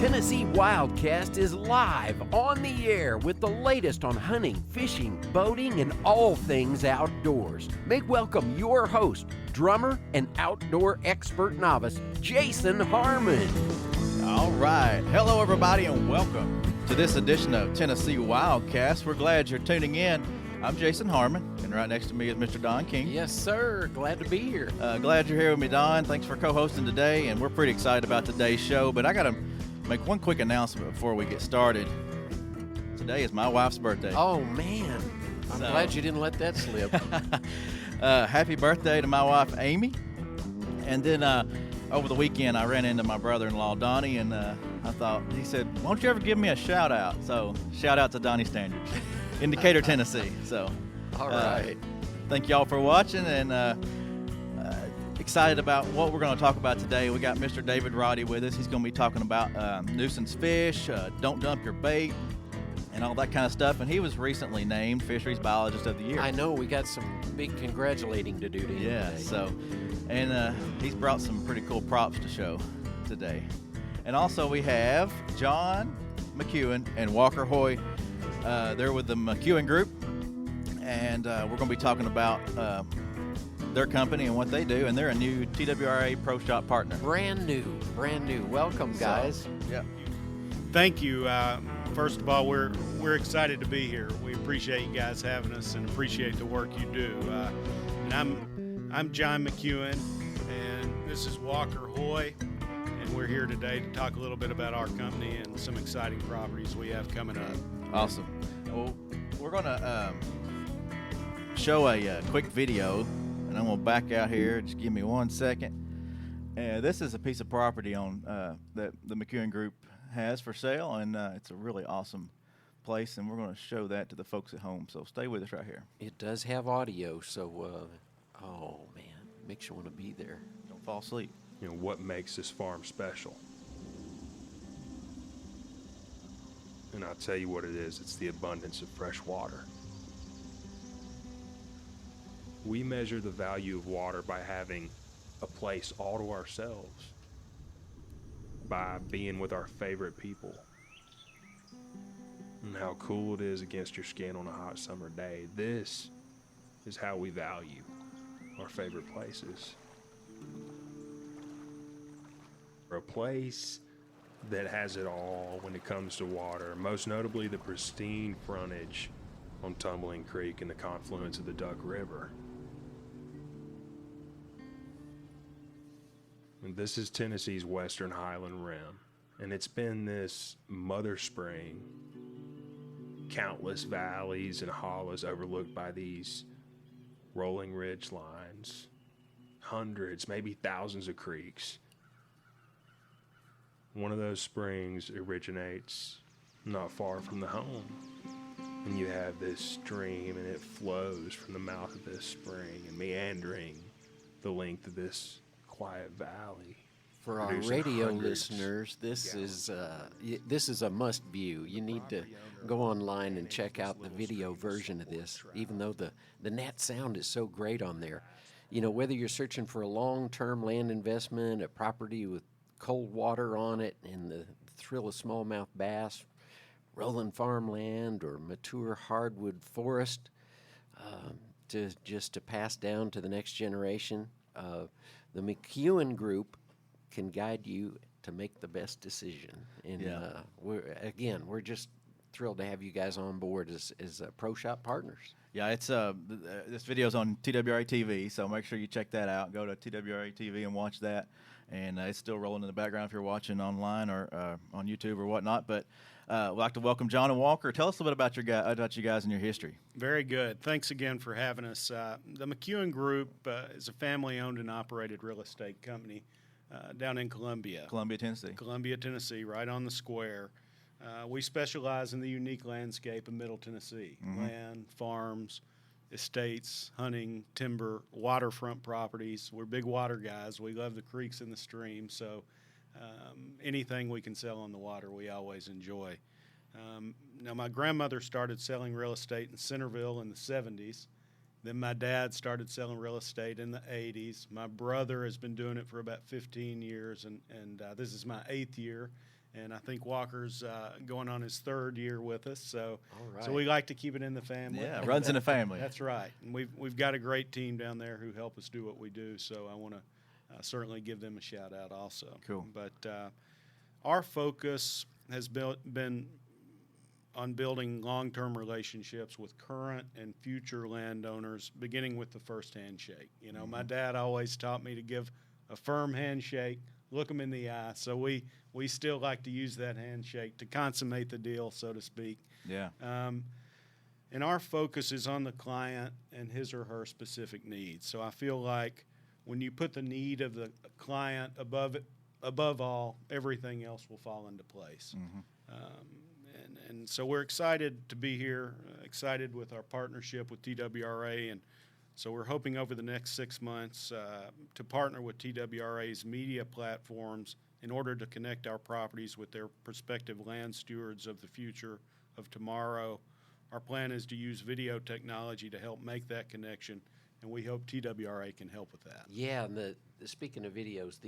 Tennessee WildCast is live on the air with the latest on hunting, fishing, boating, and all things outdoors. Make welcome your host, drummer, and outdoor expert novice, Jason Harmon. All right. Hello, everybody, and welcome to this edition of Tennessee WildCast. We're glad you're tuning in. I'm Jason Harmon, and right next to me is Mr. Don King. Yes, sir. Glad to be here. Glad you're here with me, Don. Thanks for co-hosting today, and we're pretty excited about today's show. But I got to make one quick announcement before we get started. Today is my wife's birthday. Oh, man. I'm glad you didn't let that slip. Happy birthday to my wife, Amy. And then over the weekend, I ran into my brother-in-law, Donnie, and he said, why don't you ever give me a shout-out? So shout out to Donnie Standards in Decatur, Tennessee. So, all right. Thank y'all for watching, and excited about what we're going to talk about today. We got Mr. David Roddy with us. He's going to be talking about nuisance fish, don't dump your bait, and all that kind of stuff. And he was recently named Fisheries Biologist of the Year. I know. We got some big congratulating to do to him Yeah, today. so, and he's brought some pretty cool props to show today. And also we have John McEwen and Walker Hoy. They're with the McEwen Group, and we're going to be talking about their company and what they do, and they're a new TWRA Pro Shop partner. Brand new. Welcome, guys. Yeah. Thank you. First of all, we're excited to be here. We appreciate you guys having us and appreciate the work you do. And I'm John McEwen, and this is Walker Hoy, and we're here today to talk a little bit about our company and some exciting properties we have coming up. Awesome. Well, we're going to show a quick video, and I'm going to back out here. Just give me 1 second. This is a piece of property on that the McEwen Group has for sale, and it's a really awesome place, and we're going to show that to the folks at home. So stay with us right here. It does have audio, so, oh, man, makes you want to be there. Don't fall asleep. You know, what makes this farm special? And I'll tell you what it is. It's the abundance of fresh water. We measure the value of water by having a place all to ourselves, by being with our favorite people, and how cool it is against your skin on a hot summer day. This is how we value our favorite places. For a place that has it all when it comes to water, most notably the pristine frontage on Tumbling Creek and the confluence of the Duck River. And this is Tennessee's Western Highland Rim, and it's been this mother spring, countless valleys and hollows overlooked by these rolling ridge lines, hundreds, maybe thousands of creeks. One of those springs originates not far from the home, and you have this stream, and it flows from the mouth of this spring and meandering the length of this quiet valley. For our radio listeners, this is a must view. You need to go online and check out the video version of this, even though the net sound is so great on there. You know, whether you're searching for a long-term land investment, a property with cold water on it, and the thrill of smallmouth bass, rolling farmland, or mature hardwood forest to pass down to the next generation, the McEwen Group can guide you to make the best decision. And we're just thrilled to have you guys on board as Pro Shop partners. Yeah, it's this video's on TWRA TV, so make sure you check that out. Go to TWRA TV and watch that. And it's still rolling in the background if you're watching online or on YouTube or whatnot. But we'd like to welcome John and Walker. Tell us a little bit about you guys and your history. Very good. Thanks again for having us. The McEwen Group is a family-owned and operated real estate company down in Columbia, Tennessee, right on the square. We specialize in the unique landscape of Middle Tennessee, land, farms, estates, hunting, timber, waterfront properties. We're big water guys. We love the creeks and the streams, so anything we can sell on the water we always enjoy. Now, my grandmother started selling real estate in Centerville in the 70s. Then my dad started selling real estate in the 80s. My brother has been doing it for about 15 years, and this is my 8th year. And I think Walker's going on his 3rd year with us, so All right. so we like to keep it in the family. Yeah, runs in the family. That's right, and we've got a great team down there who help us do what we do. So I want to certainly give them a shout out also. Cool. But our focus has been on building long-term relationships with current and future landowners, beginning with the first handshake. You know, my dad always taught me to give a firm handshake, look them in the eye. So we still like to use that handshake to consummate the deal, so to speak. Yeah. And our focus is on the client and his or her specific needs. So I feel like when you put the need of the client above all, everything else will fall into place. And so we're excited to be here, excited with our partnership with TWRA, and so we're hoping over the next 6 months to partner with TWRA's media platforms in order to connect our properties with their prospective land stewards of the future of tomorrow. Our plan is to use video technology to help make that connection, and we hope TWRA can help with that. Yeah, and speaking of videos,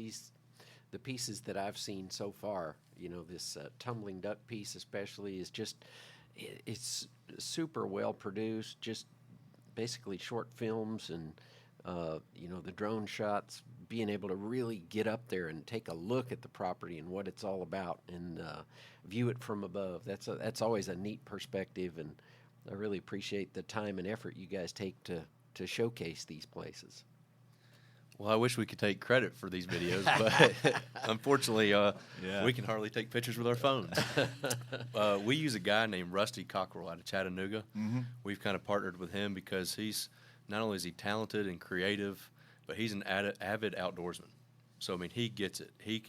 the pieces that I've seen so far, you know, this tumbling duck piece especially is just, it's super well produced, just basically short films and, you know, the drone shots, being able to really get up there and take a look at the property and what it's all about and view it from above. That's always a neat perspective, and I really appreciate the time and effort you guys take to showcase these places. Well, I wish we could take credit for these videos, but unfortunately, we can hardly take pictures with our phones. We use a guy named Rusty Cockrell out of Chattanooga. We've kind of partnered with him because he's not only is he talented and creative, but he's an avid outdoorsman. So I mean, he gets it. He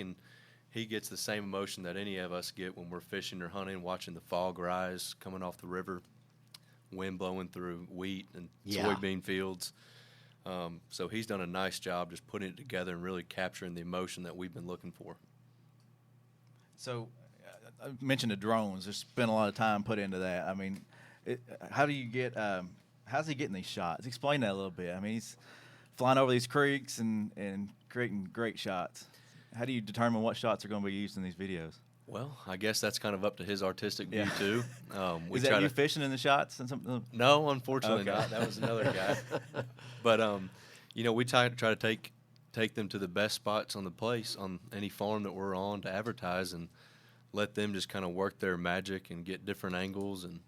gets the same emotion that any of us get when we're fishing or hunting, watching the fog rise coming off the river, wind blowing through wheat and soybean fields. So he's done a nice job just putting it together and really capturing the emotion that we've been looking for. So I mentioned the drones. There's been a lot of time put into that. I mean, how do you get how's he getting these shots? Explain that a little bit. I mean, he's flying over these creeks and creating great shots. How do you determine what shots are going to be used in these videos? Well, I guess that's kind of up to his artistic view, too. Is that you fishing in the shots? And something? No, unfortunately not. That was another guy. But, you know, we try to take them to the best spots on the place, on any farm that we're on, to advertise and let them just kind of work their magic and get different angles. And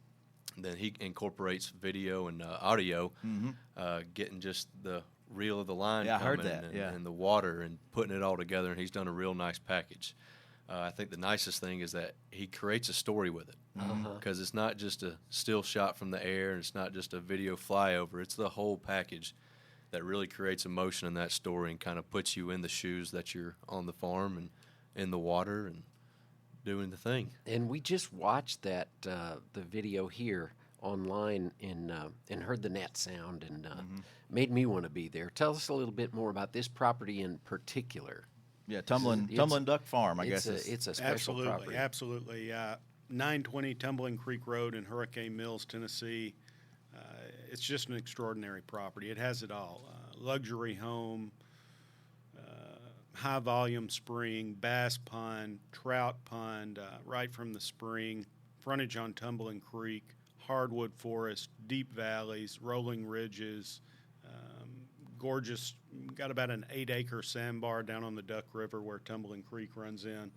then he incorporates video and audio, getting just the reel of the line I heard coming that. and the water and putting it all together, and he's done a real nice package. I think the nicest thing is that he creates a story with it, because it's not just a still shot from the air, and it's not just a video flyover. It's the whole package that really creates emotion in that story and kind of puts you in the shoes that you're on the farm and in the water and doing the thing. And we just watched that the video here online and heard the net sound and made me want to be there. Tell us a little bit more about this property in particular. Yeah, Tumbling Duck Farm, I guess. It's a special property. Absolutely. 920 Tumbling Creek Road in Hurricane Mills, Tennessee. It's just an extraordinary property. It has it all. Luxury home, high volume spring, bass pond, trout pond, right from the spring, frontage on Tumbling Creek, hardwood forest, deep valleys, rolling ridges, gorgeous. Got about an 8-acre sandbar down on the Duck River where Tumbling Creek runs in.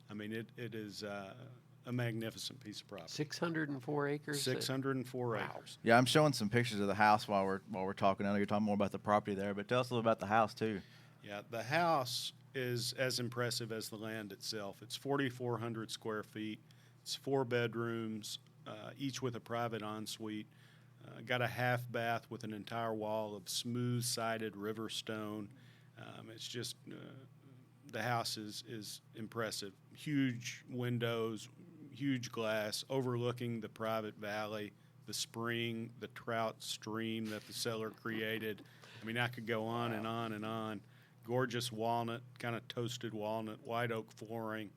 I mean, it is a magnificent piece of property. 604 acres? 604 acres. Yeah, I'm showing some pictures of the house while we're talking. I know you're talking more about the property there, but tell us a little about the house too. Yeah, the house is as impressive as the land itself. It's 4,400 square feet. It's 4 bedrooms, each with a private ensuite. Got a half bath with an entire wall of smooth-sided river stone. It's just the house is impressive. Huge windows, huge glass, overlooking the private valley, the spring, the trout stream that the seller created. I mean, I could go on and on and on. Gorgeous walnut, kind of toasted walnut, white oak flooring,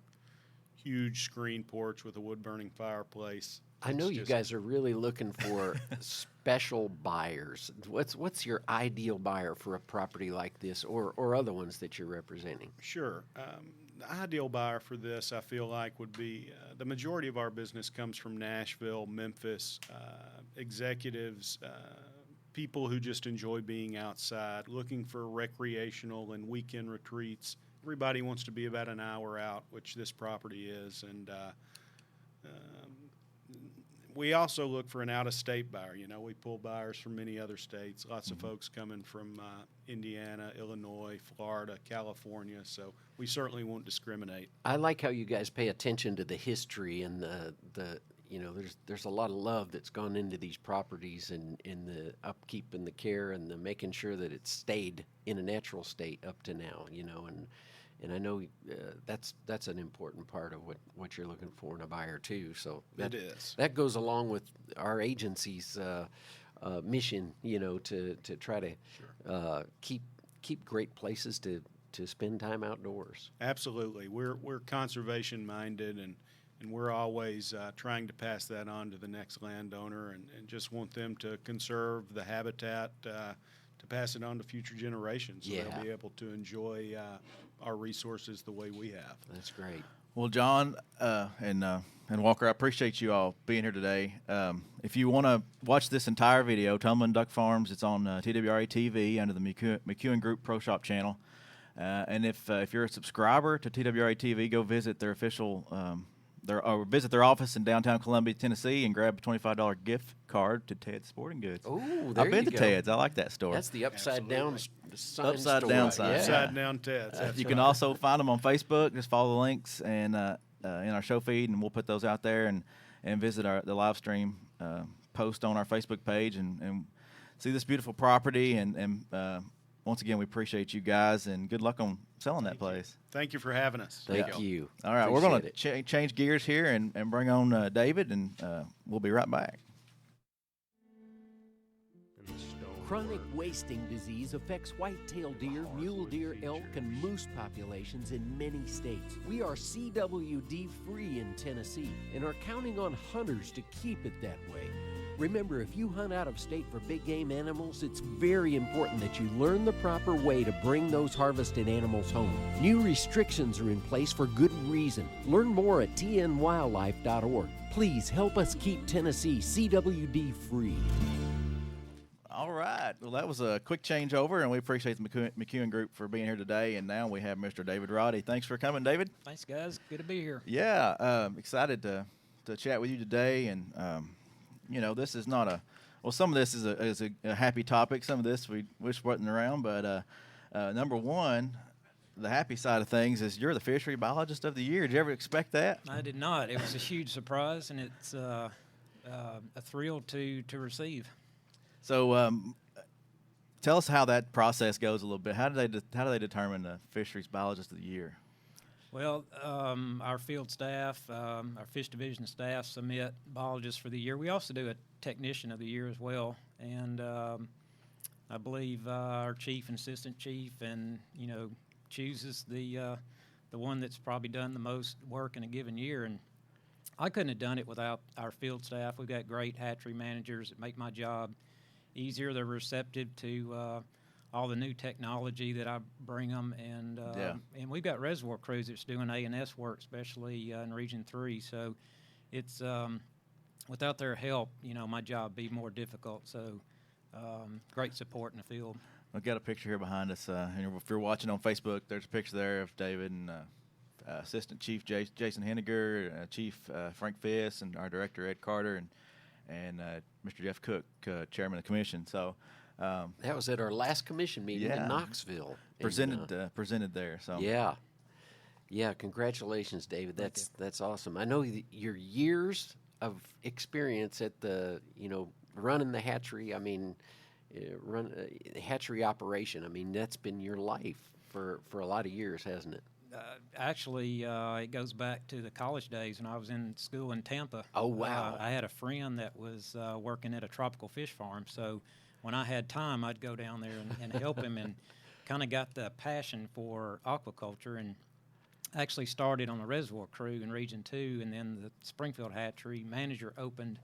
huge screen porch with a wood-burning fireplace. I know you guys are really looking for special buyers. What's your ideal buyer for a property like this or other ones that you're representing? Sure. the ideal buyer for this, I feel like, would be the majority of our business comes from Nashville, Memphis, executives, people who just enjoy being outside, looking for recreational and weekend retreats. Everybody wants to be about an hour out, which this property is, and we also look for an out-of-state buyer. You know, we pull buyers from many other states. Lots of folks coming from Indiana, Illinois, Florida, California. So we certainly won't discriminate. I like how you guys pay attention to the history and the you know, there's a lot of love that's gone into these properties and in the upkeep and the care and the making sure that it's stayed in a natural state up to now. You know, and I know that's an important part of what you're looking for in a buyer too. So It is. That goes along with our agency's mission, you know, to try to keep great places to spend time outdoors. Absolutely. We're conservation minded, and we're always trying to pass that on to the next landowner, and just want them to conserve the habitat to pass it on to future generations, so they'll be able to enjoy our resources the way we have. That's great. Well, John and Walker, I appreciate you all being here today. If you want to watch this entire video, Tumbling Duck Farms, it's on TWRA TV under the McEwen Group Pro Shop channel. And if you're a subscriber to TWRA TV, go visit their official or visit their office in downtown Columbia, Tennessee, and grab a $25 gift card to Ted's Sporting Goods. Oh, there I've been you to go. Ted's. I like that store. That's the upside down sign Upside store. down sign. Yeah. Upside down Ted's. You can also find them on Facebook. Just follow the links and in our show feed, and we'll put those out there, and visit the live stream post on our Facebook page and see this beautiful property. And once again, we appreciate you guys, and good luck on selling that place. Thank you for having us. Thank you. All right, we're going to Appreciate change gears here and bring on David, and we'll be right back. Chronic wasting disease affects white-tailed deer, mule deer, elk, and moose populations in many states. We are CWD-free in Tennessee and are counting on hunters to keep it that way. Remember, if you hunt out of state for big game animals, it's very important that you learn the proper way to bring those harvested animals home. New restrictions are in place for good reason. Learn more at tnwildlife.org. Please help us keep Tennessee CWD-free. All right. Well, that was a quick changeover, and we appreciate the McEwen Group for being here today. And now we have Mr. David Roddy. Thanks for coming, David. Thanks, guys. Good to be here. Yeah, excited to chat with you today. And you know, this is not some of this is a happy topic. Some of this we wish wasn't around. But number one, the happy side of things is you're the Fisheries Biologist of the Year. Did you ever expect that? I did not. It was a huge surprise, and it's a thrill to receive. So, tell us how that process goes a little bit. How do they determine the Fisheries Biologist of the Year? Well, our field staff, our fish division staff submit biologists for the year. We also do a technician of the year as well, and I believe our chief and assistant chief, and chooses the one that's probably done the most work in a given year. And I couldn't have done it without our field staff. We've got great hatchery managers that make my job easier. They're receptive to all the new technology that I bring them, and we've got reservoir crews that's doing A&S work, especially in Region 3. So it's without their help, my job would be more difficult. So great support in the field. I've got a picture here behind us. And if you're watching on Facebook, there's a picture there of David and Assistant Chief Jason Henniger, Chief Frank Fiss, and our Director Ed Carter, and Mr. Jeff Cook, Chairman of the Commission. So that was at our last commission meeting in Knoxville. Presented there. So yeah. Congratulations, David. That's awesome. I know your years of experience at the running the hatchery. I mean, run hatchery operation. I mean, that's been your life for a lot of years, hasn't it? Actually, it goes back to the college days when I was in school in Tampa. Oh, wow. I had a friend that was working at a tropical fish farm, so when I had time, I'd go down there and help him, and kind of got the passion for aquaculture, and actually started on the reservoir crew in Region 2, and then the Springfield hatchery manager opened,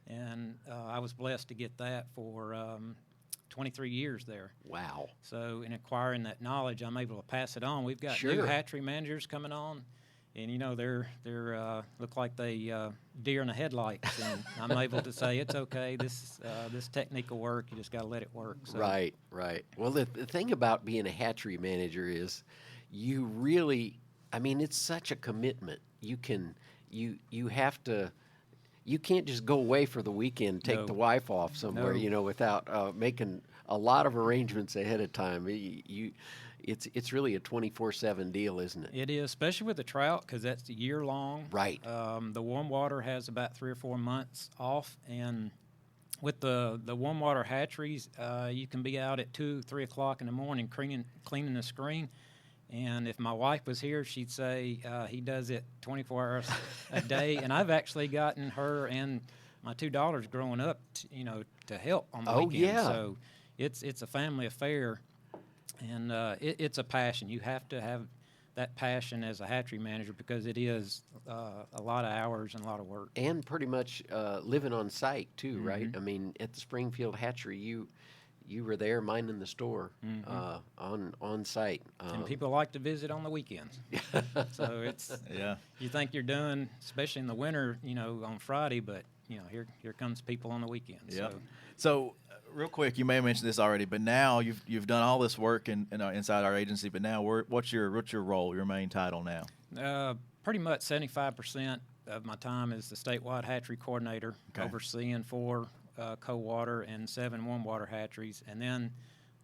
and I was blessed to get that for 23 years there. Wow. So in acquiring that knowledge, I'm able to pass it on. We've got Sure. new hatchery managers coming on, and they're look like they deer in the headlights, and I'm able to say it's okay. This technique will work. You just got to let it work. So. Right. Well, the thing about being a hatchery manager is you really, I mean, it's such a commitment. You have to. You can't just go away for the weekend, take the wife off somewhere, No. Without making a lot of arrangements ahead of time. It's really a 24/7 deal, isn't it? It is, especially with the trout, because that's year long. Right. The warm water has about 3 or 4 months off, and with the warm water hatcheries, you can be out at 2, 3 o'clock in the morning cleaning the screen. And if my wife was here, she'd say he does it 24 hours a day. And I've actually gotten her and my 2 daughters growing up, to help on the weekend. Yeah. So it's a family affair, and it's a passion. You have to have that passion as a hatchery manager because it is a lot of hours and a lot of work. And pretty much living on site too, right? I mean, at the Springfield Hatchery, you were there minding the store on site. And people like to visit on the weekends. So it's you think you're done, especially in the winter, on Friday, but here comes people on the weekends. Yeah. So real quick, you may have mentioned this already, but now you've done all this work inside our agency. But now, what's your role, your main title now? Pretty much 75% of my time is the statewide hatchery coordinator, overseeing 4 cold-water and 7 warm-water hatcheries. And then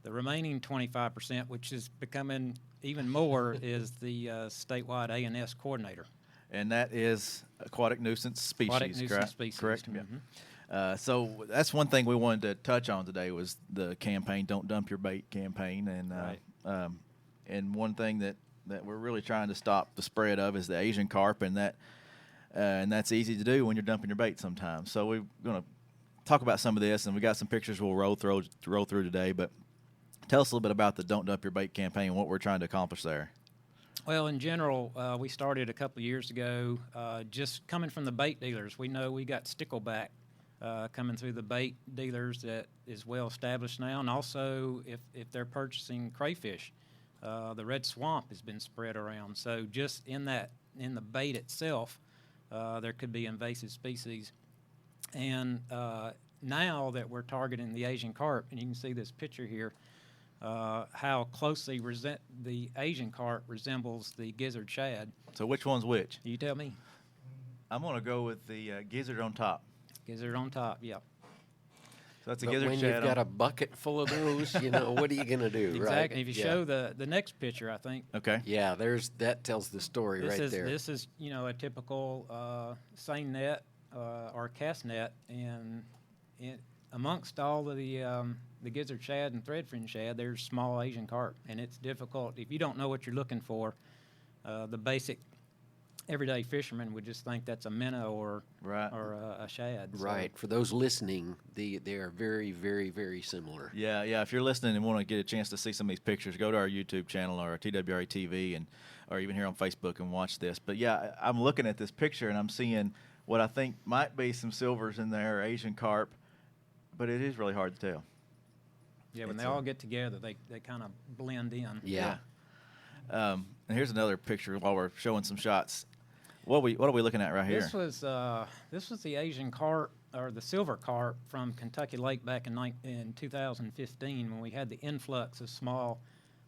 the remaining 25%, which is becoming even more, is the statewide A&S coordinator. And that is aquatic nuisance species, Aquatic nuisance species. Correct? Mm-hmm. Yeah. So that's one thing we wanted to touch on today was the campaign, Don't Dump Your Bait campaign. And and one thing that we're really trying to stop the spread of is the Asian carp, and that's easy to do when you're dumping your bait sometimes. So we're going to talk about some of this, and we got some pictures we'll roll through today. But tell us a little bit about the Don't Dump Your Bait campaign and what we're trying to accomplish there. Well, in general, we started a couple of years ago just coming from the bait dealers. We know we got stickleback coming through the bait dealers that is well established now, and also if they're purchasing crayfish, the red swamp has been spread around. So just in the bait itself, there could be invasive species. And now that we're targeting the Asian carp, and you can see this picture here, how closely the Asian carp resembles the gizzard shad. So which one's which? You tell me. I'm going to go with the gizzard on top. Gizzard on top, yeah. So that's a But gizzard when shad. you've got a bucket full of those, what are you going to do, right? Exactly. If you show the next picture, I think. Okay. Yeah, that tells the story there. This is a typical seine net or cast net, and amongst all of the gizzard shad and threadfin shad, there's small Asian carp, and it's difficult if you don't know what you're looking for. The basic everyday fisherman would just think that's a minnow or a shad. So. Right. For those listening, they are very, very, very similar. Yeah. If you're listening and want to get a chance to see some of these pictures, go to our YouTube channel or our TWRA TV or even here on Facebook and watch this. But yeah, I'm looking at this picture and I'm seeing what I think might be some silvers in there, Asian carp, but it is really hard to tell. Yeah, when they all get together, they kind of blend in. Yeah. And here's another picture while we're showing some shots. What are we looking at right here? This was the Asian carp or the silver carp from Kentucky Lake back in 2015 when we had the influx of small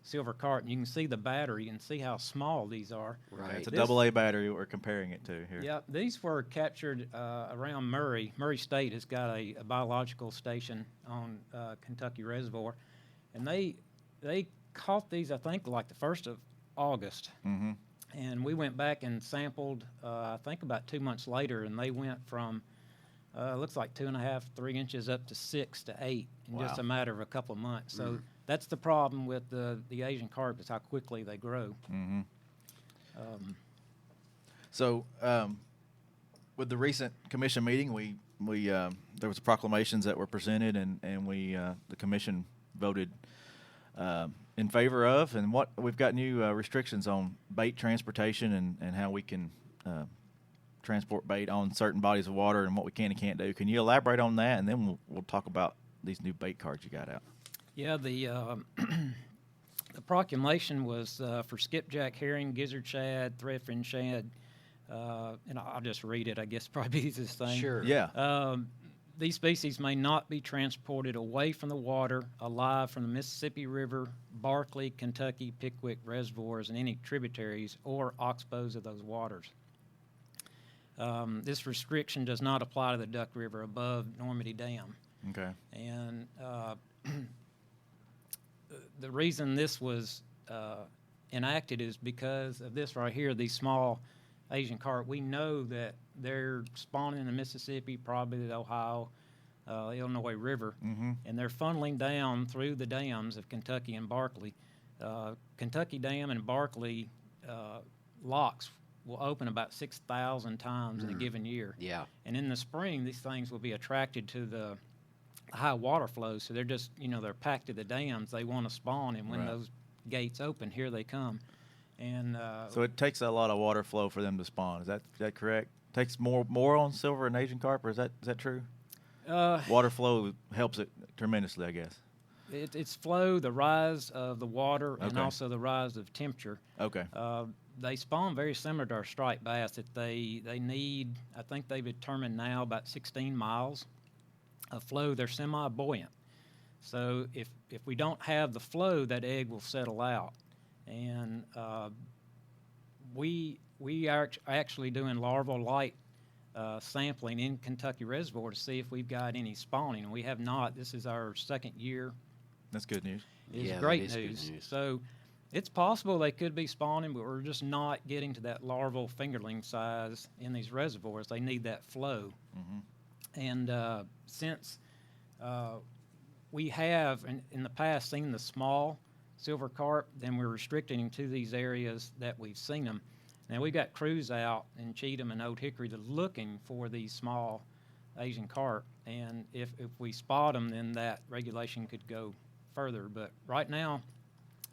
silver carp. And you can see the battery and see how small these are. Right. It's a AA battery we're comparing it to here. Yeah, these were captured around Murray. Murray State has got a biological station on Kentucky Reservoir, and they caught these, I think, like the 1st of August. Mm-hmm. And we went back and sampled, I think about 2 months later, and they went from, looks like 2.5, 3 inches up to 6 to 8 in just a matter of a couple of months. So that's the problem with the Asian carp is how quickly they grow. Mm-hmm. So with the recent commission meeting, we there was proclamations that were presented, and the commission voted in favor of, and what we've got new restrictions on bait transportation and how we can transport bait on certain bodies of water and what we can and can't do. Can you elaborate on that, and then we'll talk about these new bait cards you got out? Yeah, the proclamation was for skipjack herring, gizzard shad, threadfin shad, and I'll just read it. I guess probably the easiest thing. Sure. Yeah. These species may not be transported away from the water alive from the Mississippi River, Barkley, Kentucky, Pickwick reservoirs, and any tributaries or oxbows of those waters. This restriction does not apply to the Duck River above Normandy Dam. Okay. And the reason this was enacted is because of this right here, these small Asian carp. We know that they're spawning in the Mississippi, probably the Ohio, Illinois River, and they're funneling down through the dams of Kentucky and Barkley. Kentucky Dam and Barkley locks will open about 6,000 times in a given year. Yeah. And in the spring, these things will be attracted to the high water flows, so they're just, they're packed to the dams. They want to spawn, and when those gates open, here they come. And so it takes a lot of water flow for them to spawn. Is that correct? Takes more on silver and Asian carp, or is that true? Water flow helps it tremendously, I guess. It's flow, the rise of the water, and also the rise of temperature. Okay. They spawn very similar to our striped bass. That they need, I think they've determined now, about 16 miles of flow. They're semi-buoyant. So if we don't have the flow, that egg will settle out. And we are actually doing larval light sampling in Kentucky Reservoir to see if we've got any spawning. And we have not. This is our second year. That's good news. It's great news. So it's possible they could be spawning, but we're just not getting to that larval fingerling size in these reservoirs. They need that flow. And since we have in the past seen the small silver carp, then we're restricting them to these areas that we've seen them. Now, we've got crews out in Cheatham and Old Hickory that are looking for these small Asian carp, and if we spot them, then that regulation could go further. But right now,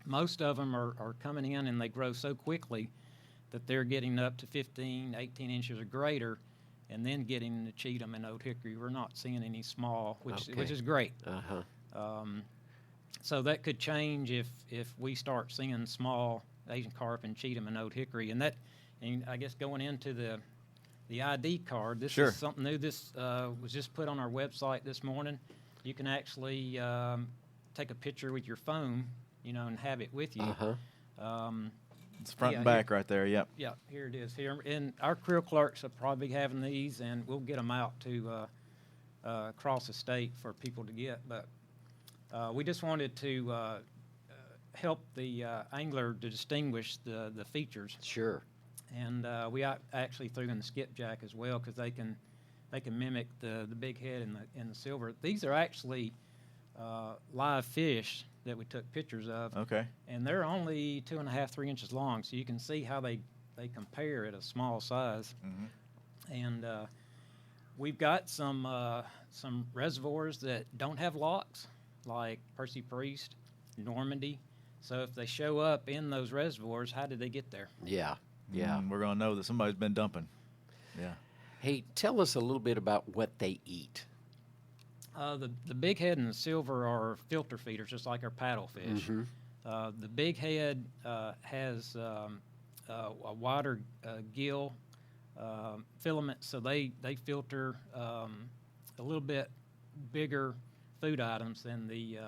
most of them are coming in, and they grow so quickly that they're getting up to 15, 18 inches or greater, and then getting to Cheatham and Old Hickory. We're not seeing any small, which is great. So that could change if we start seeing small Asian carp in Cheatham and Old Hickory. And I guess going into the ID card, this is something new. This was just put on our website this morning. You can actually take a picture with your phone, and have it with you. It's front and back right there, yep. Yeah, here it is here. And our career clerks are probably having these, and we'll get them out to across the state for people to get. But we just wanted to help the angler to distinguish the features. Sure. And we actually threw in the skipjack as well, because they can mimic the big head and the silver. These are actually live fish that we took pictures of. Okay. And they're only 2.5, 3 inches long, so you can see how they compare at a small size. And we've got some reservoirs that don't have locks, like Percy Priest, Normandy. So if they show up in those reservoirs, how did they get there? Yeah. We're going to know that somebody's been dumping. Yeah. Hey, tell us a little bit about what they eat. The big head and the silver are filter feeders, just like our paddlefish. The big head has a wider gill filament, so they filter a little bit bigger food items than the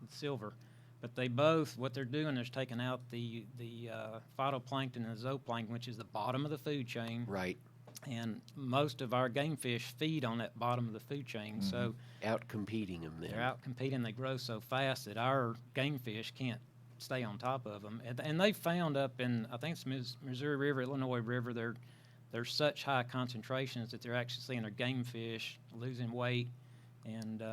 silver. But they both, what they're doing is taking out the phytoplankton and the zooplankton, which is the bottom of the food chain. Right. And most of our game fish feed on that bottom of the food chain. So out competing them then. They're out competing. They grow so fast that our game fish can't stay on top of them. And they found up in, I think it's Missouri River, Illinois River, there's such high concentrations that they're actually seeing their game fish losing weight. And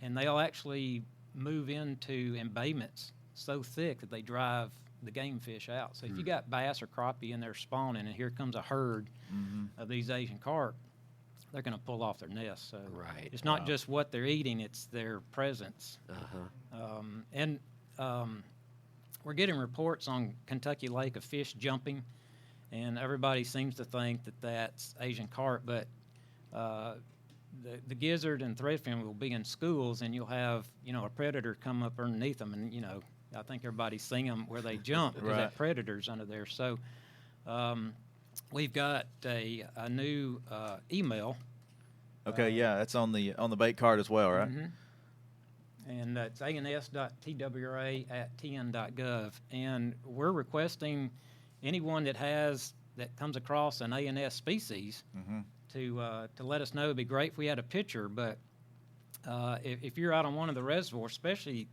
they'll actually move into embayments so thick that they drive the game fish out. So if you got bass or crappie in there spawning, and here comes a herd of these Asian carp, they're going to pull off their nests. So it's not just what they're eating; it's their presence. We're getting reports on Kentucky Lake of fish jumping, and everybody seems to think that that's Asian carp, but the gizzard and threadfin will be in schools, and you'll have, a predator come up underneath them, and, I think everybody's seen them where they jump because that predator's under there. So we've got a new email. Okay, that's on the bait card as well, right? Mm-hmm. And it's ans.twra@tn.gov, and we're requesting anyone that comes across an ANS species to let us know. It'd be great if we had a picture, but if you're out on one of the reservoirs, especially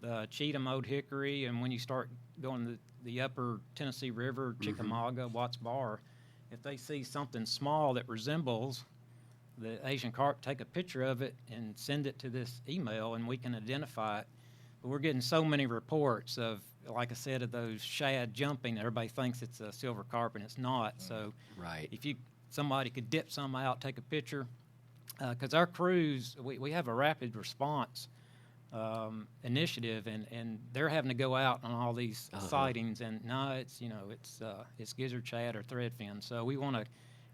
the Cheatham, Old Hickory, and when you start going to the upper Tennessee River, Chickamauga, Watts Bar, if they see something small that resembles the Asian carp, take a picture of it and send it to this email, and we can identify it. But we're getting so many reports of, like I said, of those shad jumping. Everybody thinks it's a silver carp, and it's not. So if somebody could dip some out, take a picture, because our crews, we have a rapid response initiative, and they're having to go out on all these sightings, and no, it's gizzard, shad, or threadfin. So we want to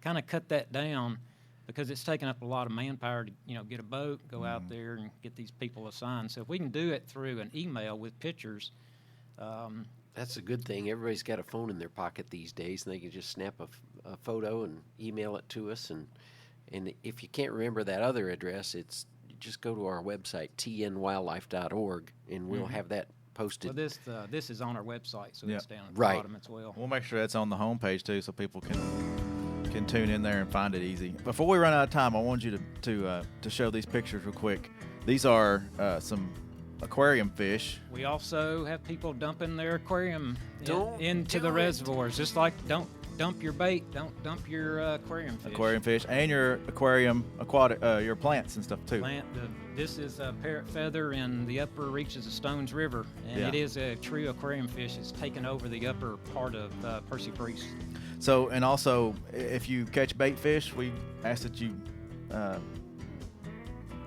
kind of cut that down, because it's taking up a lot of manpower to, get a boat, go out there and get these people assigned. So if we can do it through an email with pictures. That's a good thing. Everybody's got a phone in their pocket these days, and they can just snap a photo and email it to us. And if you can't remember that other address, just go to our website, tnwildlife.org, and we'll have that posted. Well, this is on our website, so it's down at the bottom as well. We'll make sure that's on the homepage, too, so people can tune in there and find it easy. Before we run out of time, I want you to show these pictures real quick. These are some aquarium fish. We also have people dumping their aquarium into the reservoirs. Just like don't dump your bait, don't dump your aquarium fish. And your aquatic, your plants and stuff too. This is a parrot feather in the upper reaches of Stones River, and it is a true aquarium fish. It's taken over the upper part of Percy Priest. So, and also, if you catch bait fish, we ask that you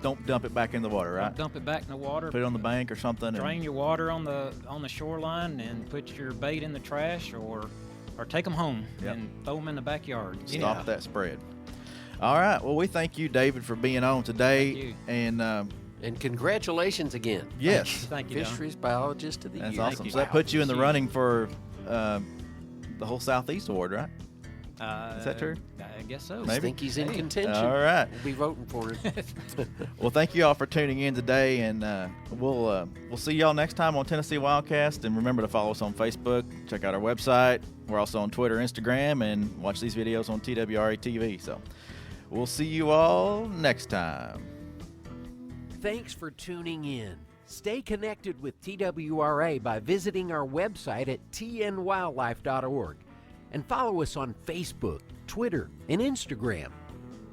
don't dump it back in the water, right? Don't dump it back in the water. Put it on the bank or something. Drain your water on the shoreline, and put your bait in the trash, or take them home and throw them in the backyard. Stop that spread. All right. Well, we thank you, David, for being on today. Thank you. And congratulations again. Yes. Thank you, Fisheries Biologist of the Year. That's awesome. So that puts you in the running for the whole Southeast Award, right? Is that true? I guess so. I think he's in contention. All right. We'll be voting for him. Well, thank you all for tuning in today, and we'll see y'all next time on Tennessee WildCast. And remember to follow us on Facebook, check out our website. We're also on Twitter, Instagram, and watch these videos on TWRA TV. So we'll see you all next time. Thanks for tuning in. Stay connected with TWRA by visiting our website at tnwildlife.org. And follow us on Facebook, Twitter, and Instagram.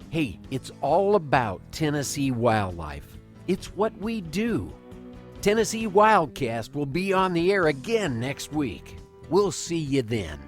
Hey, it's all about Tennessee wildlife. It's what we do. Tennessee WildCast will be on the air again next week. We'll see you then.